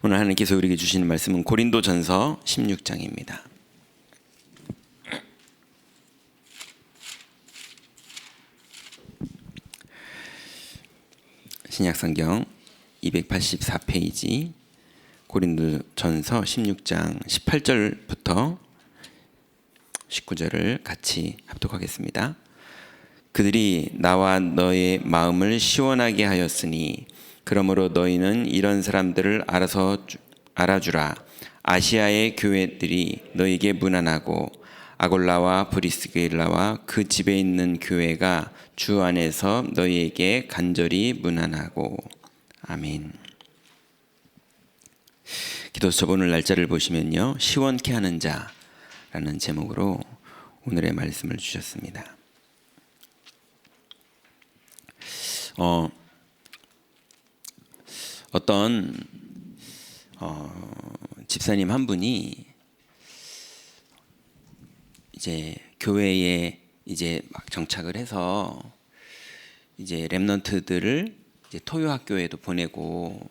오늘 하나님께서 우리에게 주시는 말씀은 고린도전서 16장입니다. 신약성경 284페이지 고린도전서 16장 18절부터 19절을 같이 합독하겠습니다. 그들이 나와 너의 마음을 시원하게 하였으니 그러므로 너희는 이런 사람들을 알아주라. 아시아의 교회들이 너에게 문안하고 아골라와 브리스길라와 그 집에 있는 교회가 주 안에서 너희에게 간절히 문안하고. 아멘. 기도서 오늘 날짜를 보시면요, 시원케 하는 자라는 제목으로 오늘의 말씀을 주셨습니다. 어떤 집사님 한 분이 이제 교회에 이제 막 정착을 해서 이제 렘넌트들을 이제 토요 학교에도 보내고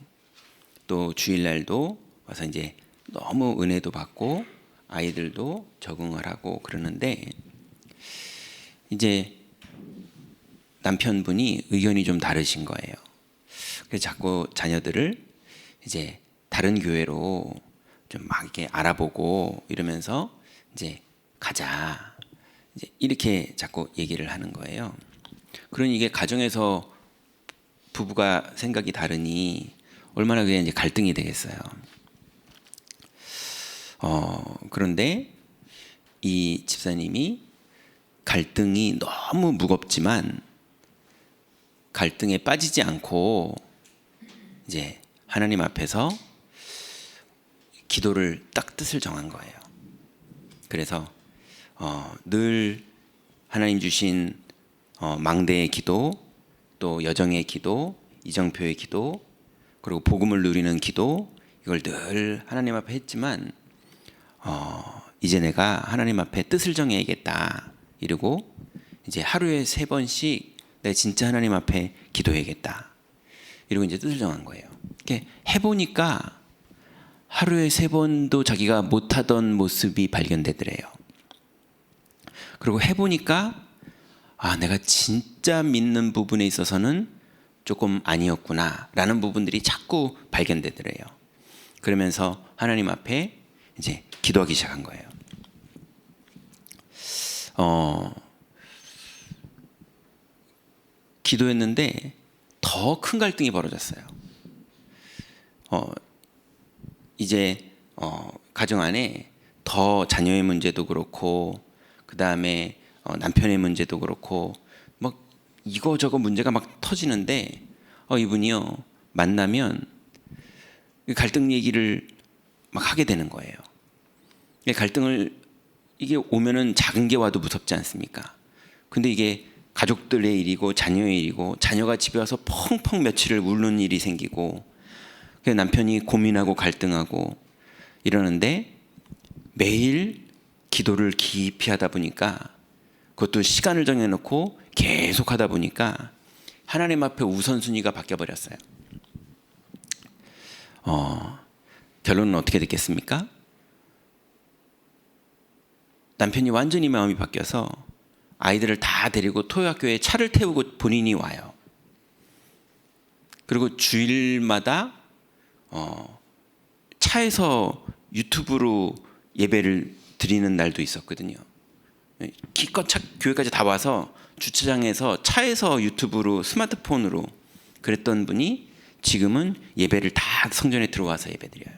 또 주일날도 와서 이제 너무 은혜도 받고 아이들도 적응을 하고 그러는데, 이제 남편분이 의견이 좀 다르신 거예요. 그래서 자꾸 자녀들을 이제 다른 교회로 좀 막 이렇게 알아보고 이러면서 이제 가자, 이제 이렇게 자꾸 얘기를 하는 거예요. 그러니 이게 가정에서 부부가 생각이 다르니 얼마나 그게 이제 갈등이 되겠어요. 그런데 이 집사님이 갈등이 너무 무겁지만 갈등에 빠지지 않고 이제 하나님 앞에서 기도를 딱 뜻을 정한 거예요. 그래서 늘 하나님 주신 망대의 기도, 또 여정의 기도, 이정표의 기도, 그리고 복음을 누리는 기도, 이걸 늘 하나님 앞에 했지만 이제 내가 하나님 앞에 뜻을 정해야겠다 이러고 이제 하루에 3번씩 내가 진짜 하나님 앞에 기도해야겠다 이러고 이제 뜻을 정한 거예요. 이렇게 해보니까 하루에 3번도 자기가 못하던 모습이 발견되더래요. 그리고 해보니까 내가 진짜 믿는 부분에 있어서는 조금 아니었구나 라는 부분들이 자꾸 발견되더래요. 그러면서 하나님 앞에 이제 기도하기 시작한 거예요. 기도했는데 더 큰 갈등이 벌어졌어요. 이제 가정 안에 더 자녀의 문제도 그렇고 그 다음에 남편의 문제도 그렇고 막 이거저거 문제가 막 터지는데 이분이요 만나면 갈등 얘기를 막 하게 되는 거예요. 갈등을 이게 오면은 작은 게 와도 무섭지 않습니까? 근데 이게 가족들의 일이고 자녀의 일이고 자녀가 집에 와서 펑펑 며칠을 울는 일이 생기고 남편이 고민하고 갈등하고 이러는데 매일 기도를 깊이 하다 보니까 그것도 시간을 정해놓고 계속 하다 보니까 하나님 앞에 우선순위가 바뀌어버렸어요. 결론은 어떻게 됐겠습니까? 남편이 완전히 마음이 바뀌어서 아이들을 다 데리고 토요학교에 차를 태우고 본인이 와요. 그리고 주일마다 차에서 유튜브로 예배를 드리는 날도 있었거든요. 기껏 교회까지 다 와서 주차장에서 차에서 유튜브로 스마트폰으로 그랬던 분이 지금은 예배를 다 성전에 들어와서 예배드려요.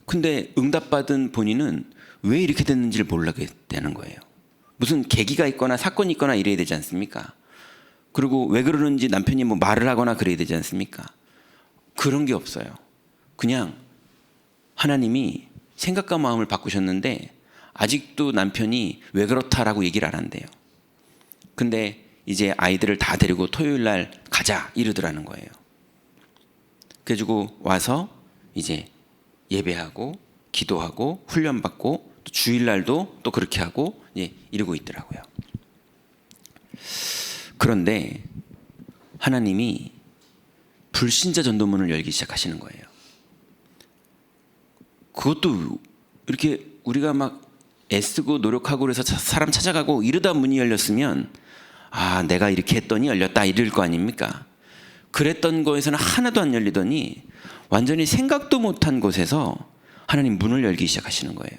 근데 응답받은 본인은 왜 이렇게 됐는지를 모르게 되는 거예요. 무슨 계기가 있거나 사건이 있거나 이래야 되지 않습니까? 그리고 왜 그러는지 남편이 뭐 말을 하거나 그래야 되지 않습니까? 그런 게 없어요. 그냥 하나님이 생각과 마음을 바꾸셨는데 아직도 남편이 왜 그렇다라고 얘기를 안 한대요. 근데 이제 아이들을 다 데리고 토요일 날 가자 이러더라는 거예요. 그래가지고 와서 이제 예배하고 기도하고 훈련받고 또 주일날도 또 그렇게 하고 이러고 있더라고요. 그런데 하나님이 불신자 전도문을 열기 시작하시는 거예요. 그것도 이렇게 우리가 막 애쓰고 노력하고 그래서 사람 찾아가고 이러다 문이 열렸으면 아, 내가 이렇게 했더니 열렸다 이럴 거 아닙니까? 그랬던 거에서는 하나도 안 열리더니 완전히 생각도 못한 곳에서 하나님 문을 열기 시작하시는 거예요.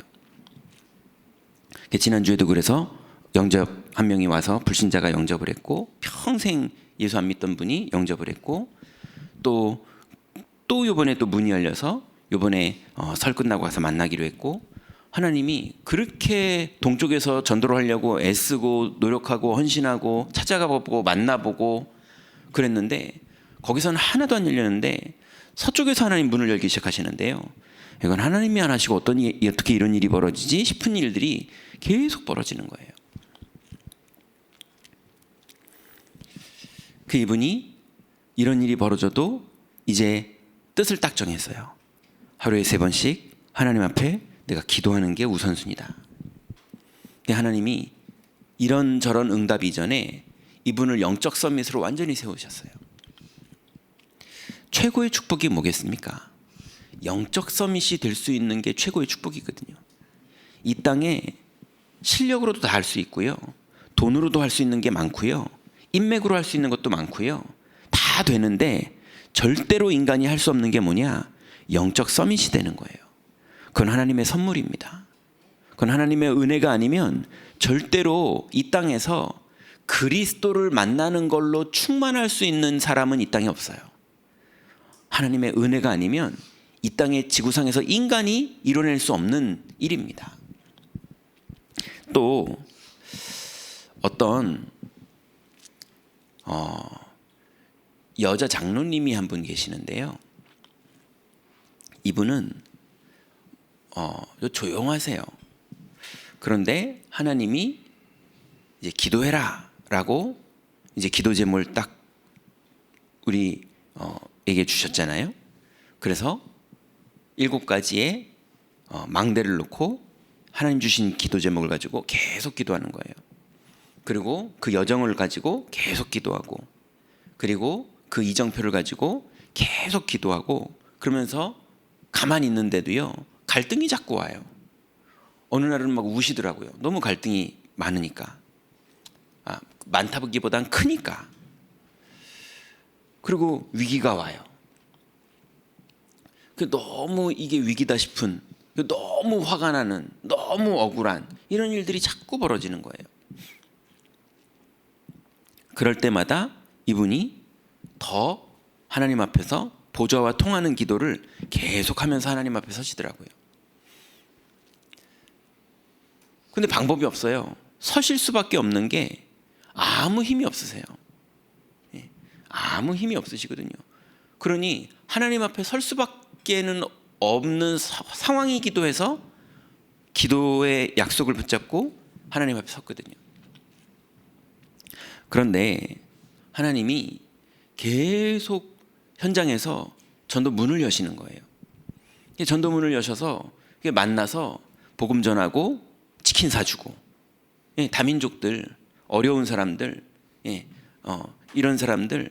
지난주에도 그래서 영접 한 명이 와서 불신자가 영접을 했고, 평생 예수 안 믿던 분이 영접을 했고, 또 요번에 또 문이 열려서 요번에 설 끝나고 가서 만나기로 했고, 하나님이 그렇게 동쪽에서 전도를 하려고 애쓰고 노력하고 헌신하고 찾아가보고 만나보고 그랬는데 거기서는 하나도 안 열렸는데 서쪽에서 하나님 문을 열기 시작하시는데요. 이건 하나님이 안 하시고 어떻게 이런 일이 벌어지지 싶은 일들이 계속 벌어지는 거예요. 그 이분이 이런 일이 벌어져도 이제 뜻을 딱 정했어요. 하루에 3번씩 하나님 앞에 내가 기도하는 게 우선순위다. 하나님이 이런저런 응답 이전에 이분을 영적 서밋으로 완전히 세우셨어요. 최고의 축복이 뭐겠습니까? 영적 서밋이 될 수 있는 게 최고의 축복이거든요. 이 땅에 실력으로도 다 할 수 있고요, 돈으로도 할 수 있는 게 많고요, 인맥으로 할 수 있는 것도 많고요, 다 되는데 절대로 인간이 할 수 없는 게 뭐냐? 영적 서밋이 되는 거예요. 그건 하나님의 선물입니다. 그건 하나님의 은혜가 아니면 절대로 이 땅에서 그리스도를 만나는 걸로 충만할 수 있는 사람은 이 땅에 없어요. 하나님의 은혜가 아니면 이 땅의 지구상에서 인간이 이뤄낼 수 없는 일입니다. 또 어떤 여자 장로님이 한 분 계시는데요. 이분은 조용하세요. 그런데 하나님이 이제 기도해라라고 이제 기도 제목을 딱 우리에게 주셨잖아요. 그래서 7가지의 망대를 놓고 하나님 주신 기도 제목을 가지고 계속 기도하는 거예요. 그리고 그 여정을 가지고 계속 기도하고, 그리고 그 이정표를 가지고 계속 기도하고, 그러면서 가만히 있는데도요 갈등이 자꾸 와요. 어느 날은 막 우시더라고요. 너무 갈등이 많으니까. 많다기보단 크니까. 그리고 위기가 와요. 너무 이게 위기다 싶은, 너무 화가 나는, 너무 억울한 이런 일들이 자꾸 벌어지는 거예요. 그럴 때마다 이분이 더 하나님 앞에서 보좌와 통하는 기도를 계속하면서 하나님 앞에 서시더라고요. 근데 방법이 없어요. 서실 수밖에 없는 게 아무 힘이 없으세요. 아무 힘이 없으시거든요. 그러니 하나님 앞에 설 수밖에는 없는 상황이기도 해서 기도의 약속을 붙잡고 하나님 앞에 섰거든요. 그런데 하나님이 계속 현장에서 전도 문을 여시는 거예요. 전도 문을 여셔서 만나서 복음 전하고 치킨 사주고, 다민족들, 어려운 사람들, 이런 사람들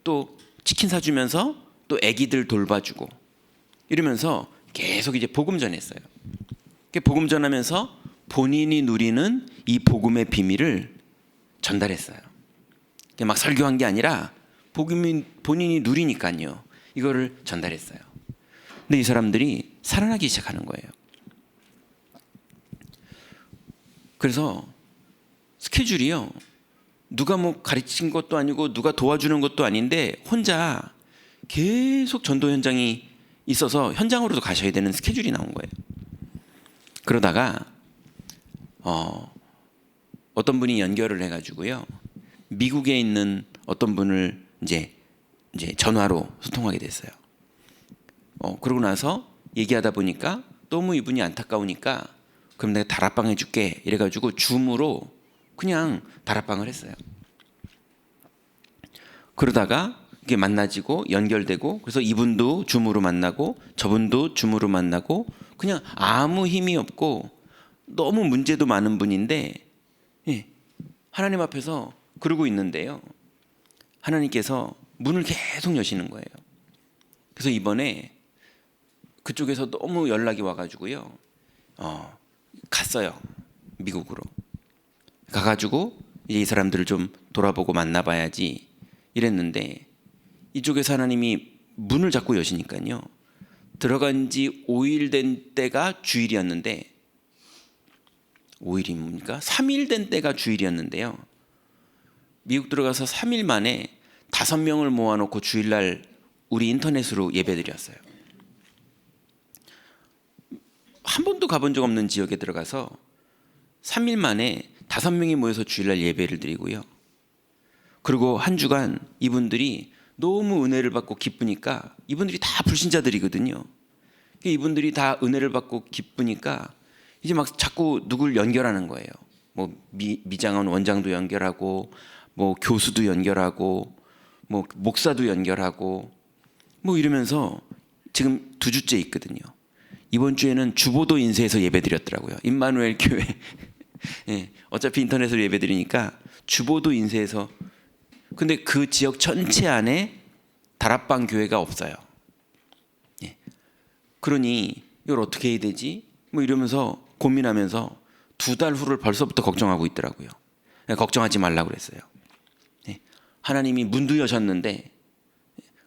또 치킨 사주면서 또 아기들 돌봐주고 이러면서 계속 이제 복음 전했어요. 복음 전하면서 본인이 누리는 이 복음의 비밀을 전달했어요. 막 설교한 게 아니라 본인이 누리니까요. 이거를 전달했어요. 근데 이 사람들이 살아나기 시작하는 거예요. 그래서 스케줄이요, 누가 뭐 가르친 것도 아니고 누가 도와주는 것도 아닌데 혼자 계속 전도 현장이 있어서 현장으로도 가셔야 되는 스케줄이 나온 거예요. 그러다가 어떤 분이 연결을 해가지고요, 미국에 있는 어떤 분을 이제 전화로 소통하게 됐어요. 그러고 나서 얘기하다 보니까 너무 이분이 안타까우니까 그럼 내가 다락방 해줄게 이래가지고 줌으로 그냥 다락방을 했어요. 그러다가 이게 만나지고 연결되고, 그래서 이분도 줌으로 만나고 저분도 줌으로 만나고, 그냥 아무 힘이 없고 너무 문제도 많은 분인데 하나님 앞에서 그러고 있는데요, 하나님께서 문을 계속 여시는 거예요. 그래서 이번에 그쪽에서 너무 연락이 와가지고요, 갔어요. 미국으로 가가지고 이제 이 사람들을 좀 돌아보고 만나봐야지 이랬는데, 이쪽에서 하나님이 문을 자꾸 여시니까요, 들어간 지 5일 된 때가 주일이었는데, 5일이 뭡니까? 3일 된 때가 주일이었는데요, 미국 들어가서 3일 만에 5명을 모아놓고 주일날 우리 인터넷으로 예배드렸어요. 한 번도 가본 적 없는 지역에 들어가서 3일 만에 5명이 모여서 주일날 예배를 드리고요. 그리고 한 주간 이분들이 너무 은혜를 받고 기쁘니까, 이분들이 다 불신자들이거든요. 이분들이 다 은혜를 받고 기쁘니까 이제 막 자꾸 누굴 연결하는 거예요. 뭐 미장원 원장도 연결하고, 뭐 교수도 연결하고, 뭐 목사도 연결하고, 뭐 이러면서 지금 2주째 있거든요. 이번 주에는 주보도 인쇄해서 예배드렸더라고요. 임마누엘 교회. 예, 어차피 인터넷으로 예배드리니까 주보도 인쇄해서. 근데 그 지역 전체 안에 다락방 교회가 없어요. 예. 그러니 이걸 어떻게 해야 되지? 뭐 이러면서 고민하면서 2달 후를 벌써부터 걱정하고 있더라고요. 예, 걱정하지 말라고 그랬어요. 예. 하나님이 문도 여셨는데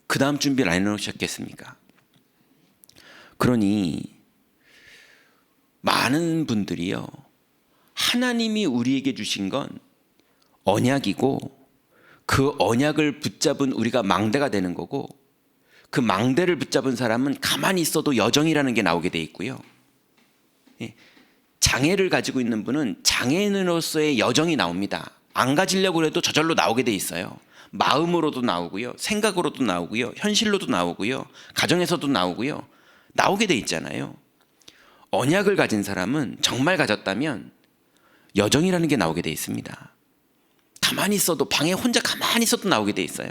그 다음 준비를 안 해놓으셨겠습니까? 그러니 많은 분들이요, 하나님이 우리에게 주신 건 언약이고, 그 언약을 붙잡은 우리가 망대가 되는 거고, 그 망대를 붙잡은 사람은 가만히 있어도 여정이라는 게 나오게 돼 있고요. 장애를 가지고 있는 분은 장애인으로서의 여정이 나옵니다. 안 가지려고 해도 저절로 나오게 돼 있어요. 마음으로도 나오고요, 생각으로도 나오고요, 현실로도 나오고요, 가정에서도 나오고요, 나오게 돼 있잖아요. 언약을 가진 사람은 정말 가졌다면 여정이라는 게 나오게 돼 있습니다. 가만히 있어도, 방에 혼자 가만히 있어도 나오게 돼 있어요.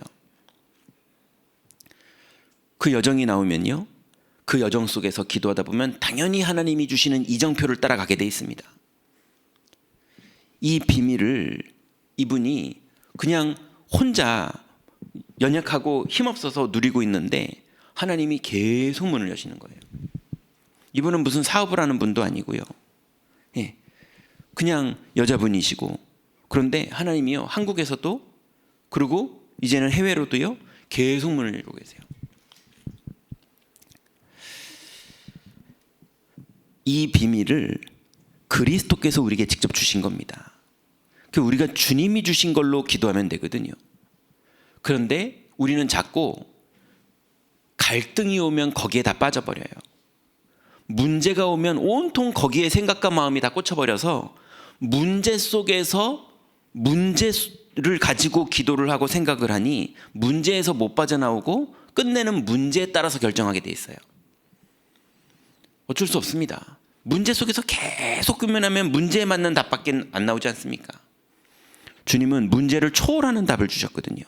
그 여정이 나오면요, 그 여정 속에서 기도하다 보면 당연히 하나님이 주시는 이정표를 따라가게 돼 있습니다. 이 비밀을 이분이 그냥 혼자 연약하고 힘없어서 누리고 있는데 하나님이 계속 문을 여시는 거예요. 이분은 무슨 사업을 하는 분도 아니고요, 예, 그냥 여자분이시고, 그런데 하나님이요, 한국에서도 그리고 이제는 해외로도요 계속 문을 열고 계세요. 이 비밀을 그리스도께서 우리에게 직접 주신 겁니다. 우리가 주님이 주신 걸로 기도하면 되거든요. 그런데 우리는 자꾸 갈등이 오면 거기에 다 빠져버려요. 문제가 오면 온통 거기에 생각과 마음이 다 꽂혀버려서 문제 속에서 문제를 가지고 기도를 하고 생각을 하니 문제에서 못 빠져나오고 끝내는 문제에 따라서 결정하게 돼 있어요. 어쩔 수 없습니다. 문제 속에서 계속 고민하면 문제에 맞는 답밖에 안 나오지 않습니까? 주님은 문제를 초월하는 답을 주셨거든요.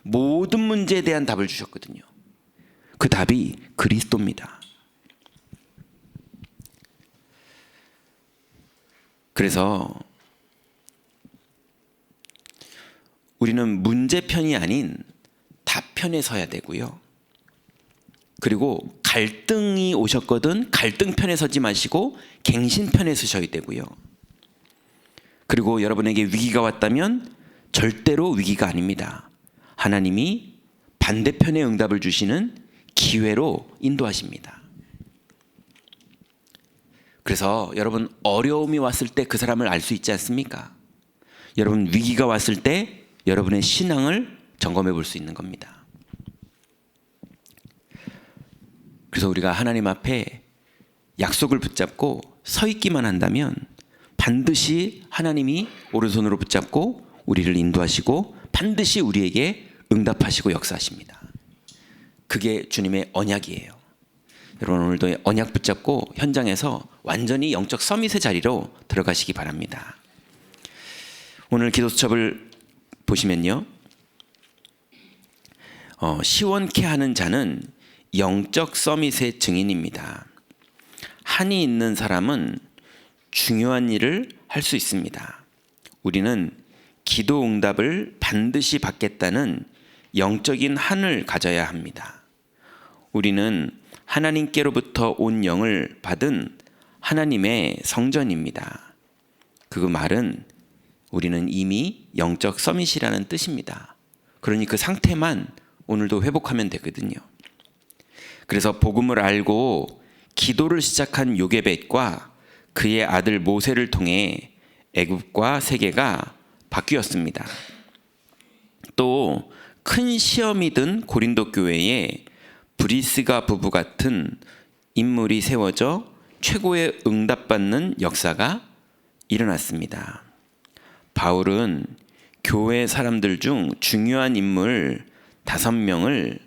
모든 문제에 대한 답을 주셨거든요. 그 답이 그리스도입니다. 그래서 우리는 문제편이 아닌 답편에 서야 되고요. 그리고 갈등이 오셨거든 갈등편에 서지 마시고 갱신편에 서셔야 되고요. 그리고 여러분에게 위기가 왔다면 절대로 위기가 아닙니다. 하나님이 반대편의 응답을 주시는 기회로 인도하십니다. 그래서 여러분, 어려움이 왔을 때 그 사람을 알 수 있지 않습니까? 여러분, 위기가 왔을 때 여러분의 신앙을 점검해 볼 수 있는 겁니다. 그래서 우리가 하나님 앞에 약속을 붙잡고 서 있기만 한다면 반드시 하나님이 오른손으로 붙잡고 우리를 인도하시고 반드시 우리에게 응답하시고 역사하십니다. 그게 주님의 언약이에요. 여러분, 오늘도 언약 붙잡고 현장에서 완전히 영적 서밋의 자리로 들어가시기 바랍니다. 오늘 기도수첩을 보시면요, 시원케 하는 자는 영적 서밋의 증인입니다. 한이 있는 사람은 중요한 일을 할 수 있습니다. 우리는 기도 응답을 반드시 받겠다는 영적인 한을 가져야 합니다. 우리는 하나님께로부터 온 영을 받은 하나님의 성전입니다. 그 말은 우리는 이미 영적 서밋이라는 뜻입니다. 그러니 그 상태만 오늘도 회복하면 되거든요. 그래서 복음을 알고 기도를 시작한 요게벳과 그의 아들 모세를 통해 애굽과 세계가 바뀌었습니다. 또 큰 시험이 든 고린도 교회에 브리스가 부부 같은 인물이 세워져 최고의 응답받는 역사가 일어났습니다. 바울은 교회 사람들 중 중요한 인물 5명을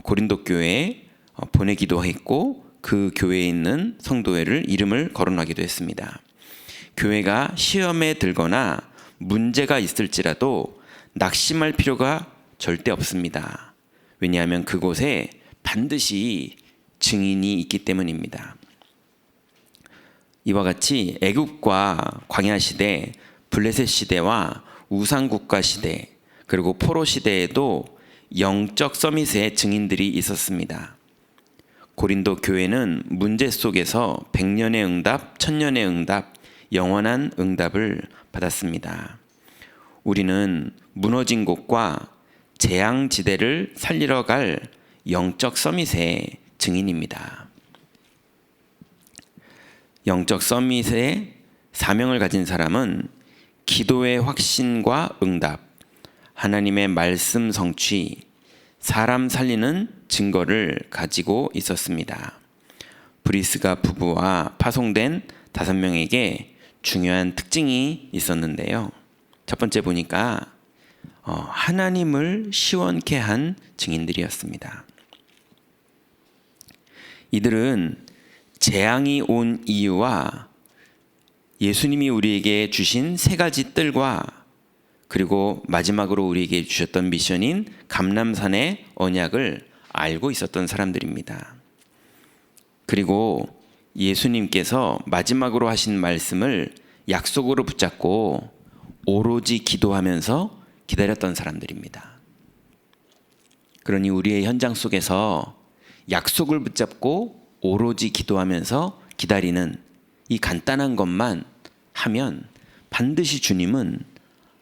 고린도 교회에 보내기도 했고 그 교회에 있는 성도회를 이름을 거론하기도 했습니다. 교회가 시험에 들거나 문제가 있을지라도 낙심할 필요가 절대 없습니다. 왜냐하면 그곳에 반드시 증인이 있기 때문입니다. 이와 같이 애굽과 광야 시대, 블레셋 시대와 우상 국가 시대, 그리고 포로 시대에도 영적 서밋의 증인들이 있었습니다. 고린도 교회는 문제 속에서 100년의 응답, 1000년의 응답, 영원한 응답을 받았습니다. 우리는 무너진 곳과 재앙지대를 살리러 갈 영적 서밋의 증인입니다. 영적 서밋의 사명을 가진 사람은 기도의 확신과 응답, 하나님의 말씀 성취, 사람 살리는 증거를 가지고 있었습니다. 브리스가 부부와 파송된 5명에게 중요한 특징이 있었는데요. 첫 번째 보니까 하나님을 시원케 한 증인들이었습니다. 이들은 재앙이 온 이유와 예수님이 우리에게 주신 3가지 뜰과 그리고 마지막으로 우리에게 주셨던 미션인 감람산의 언약을 알고 있었던 사람들입니다. 그리고 예수님께서 마지막으로 하신 말씀을 약속으로 붙잡고 오로지 기도하면서 기다렸던 사람들입니다. 그러니 우리의 현장 속에서 약속을 붙잡고 오로지 기도하면서 기다리는 이 간단한 것만 하면 반드시 주님은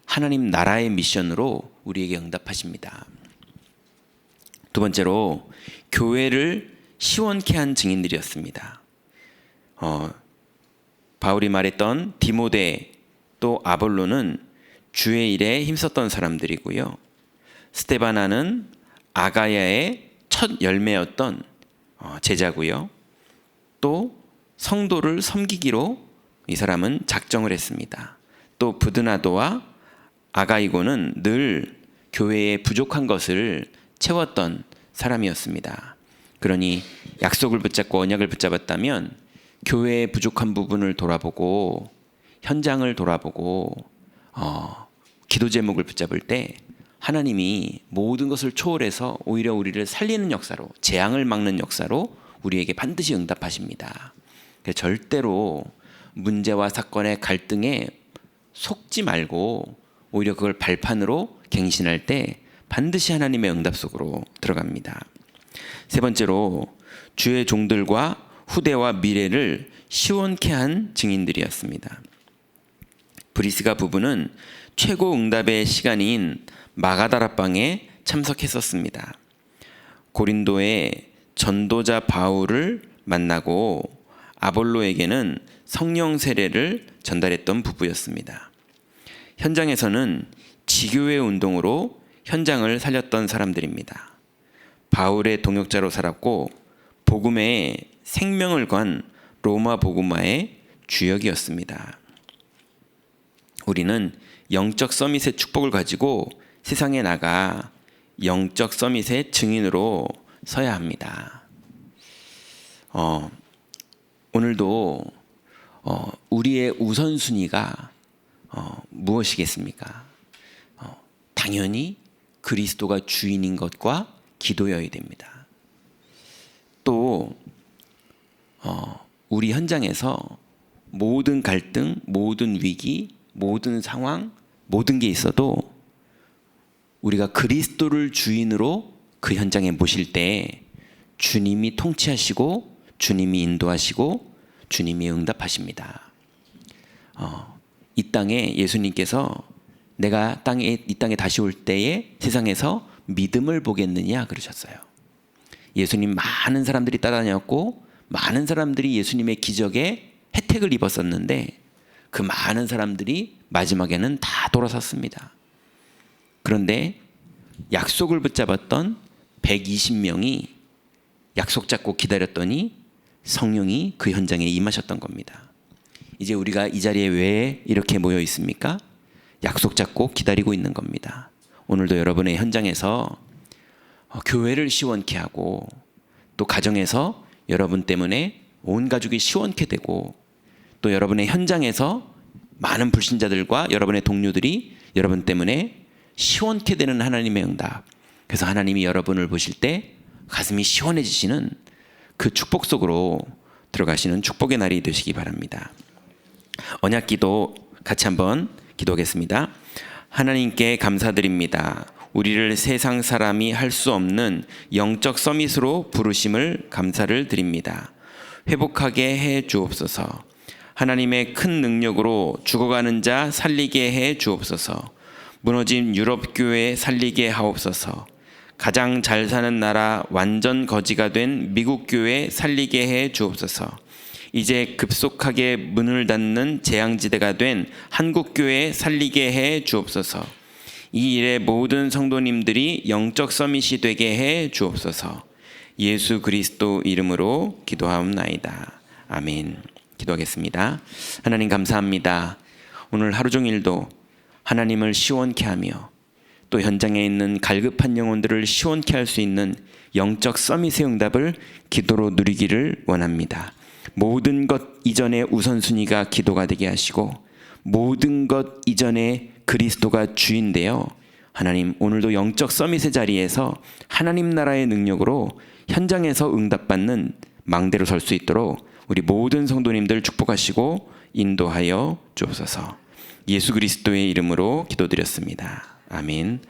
하나님 나라의 미션으로 우리에게 응답하십니다. 두 번째로 교회를 시원케 한 증인들이었습니다. 바울이 말했던 디모데 또 아볼로는 주의 일에 힘썼던 사람들이고요. 스데바나는 아가야의 첫 열매였던 제자고요. 또 성도를 섬기기로 이 사람은 작정을 했습니다. 또 부드나도와 아가이고는 늘 교회에 부족한 것을 채웠던 사람이었습니다. 그러니 약속을 붙잡고 언약을 붙잡았다면 교회의 부족한 부분을 돌아보고 현장을 돌아보고 기도 제목을 붙잡을 때 하나님이 모든 것을 초월해서 오히려 우리를 살리는 역사로, 재앙을 막는 역사로 우리에게 반드시 응답하십니다. 절대로 문제와 사건의 갈등에 속지 말고 오히려 그걸 발판으로 갱신할 때 반드시 하나님의 응답 속으로 들어갑니다. 세 번째로 주의 종들과 후대와 미래를 시원케 한 증인들이었습니다. 브리스가 부부는 최고 응답의 시간인 마가다라방에 참석했었습니다. 고린도의 전도자 바울을 만나고 아볼로에게는 성령 세례를 전달했던 부부였습니다. 현장에서는 지교회 운동으로 현장을 살렸던 사람들입니다. 바울의 동역자로 살았고 복음에 생명을 건 로마 복음화의 주역이었습니다. 우리는 영적 서밋의 축복을 가지고 세상에 나가 영적 서밋의 증인으로 서야 합니다. 오늘도 우리의 우선순위가 무엇이겠습니까? 당연히 그리스도가 주인인 것과 기도여야 됩니다. 또 우리 현장에서 모든 갈등, 모든 위기, 모든 상황, 모든 게 있어도 우리가 그리스도를 주인으로 그 현장에 모실 때 주님이 통치하시고 주님이 인도하시고 주님이 응답하십니다. 이 땅에 예수님께서 내가 이 땅에 다시 올 때에 세상에서 믿음을 보겠느냐 그러셨어요. 예수님 많은 사람들이 따라다녔고 많은 사람들이 예수님의 기적에 혜택을 입었었는데 그 많은 사람들이 마지막에는 다 돌아섰습니다. 그런데 약속을 붙잡았던 120명이 약속 잡고 기다렸더니 성령이 그 현장에 임하셨던 겁니다. 이제 우리가 이 자리에 왜 이렇게 모여 있습니까? 약속 잡고 기다리고 있는 겁니다. 오늘도 여러분의 현장에서 교회를 시원케 하고 또 가정에서 여러분 때문에 온 가족이 시원케 되고 또 여러분의 현장에서 많은 불신자들과 여러분의 동료들이 여러분 때문에 시원케 되는 하나님의 응답. 그래서 하나님이 여러분을 보실 때 가슴이 시원해지시는 그 축복 속으로 들어가시는 축복의 날이 되시기 바랍니다. 언약 기도 같이 한번 기도하겠습니다. 하나님께 감사드립니다. 우리를 세상 사람이 할 수 없는 영적 서밋으로 부르심을 감사를 드립니다. 회복하게 해 주옵소서. 하나님의 큰 능력으로 죽어가는 자 살리게 해 주옵소서. 무너진 유럽 교회 살리게 하옵소서. 가장 잘 사는 나라 완전 거지가 된 미국 교회 살리게 해 주옵소서. 이제 급속하게 문을 닫는 재앙지대가 된 한국 교회 살리게 해 주옵소서. 이 일에 모든 성도님들이 영적 서밋이 되게 해 주옵소서. 예수 그리스도 이름으로 기도하옵나이다. 아멘. 기도하겠습니다. 하나님 감사합니다. 오늘 하루 종일도 하나님을 시원케 하며 또 현장에 있는 갈급한 영혼들을 시원케 할 수 있는 영적 서밋의 응답을 기도로 누리기를 원합니다. 모든 것 이전에 우선순위가 기도가 되게 하시고 모든 것 이전에 그리스도가 주인되어 하나님 오늘도 영적 서밋의 자리에서 하나님 나라의 능력으로 현장에서 응답받는 망대로 설 수 있도록 우리 모든 성도님들 축복하시고 인도하여 주옵소서. 예수 그리스도의 이름으로 기도드렸습니다. 아멘.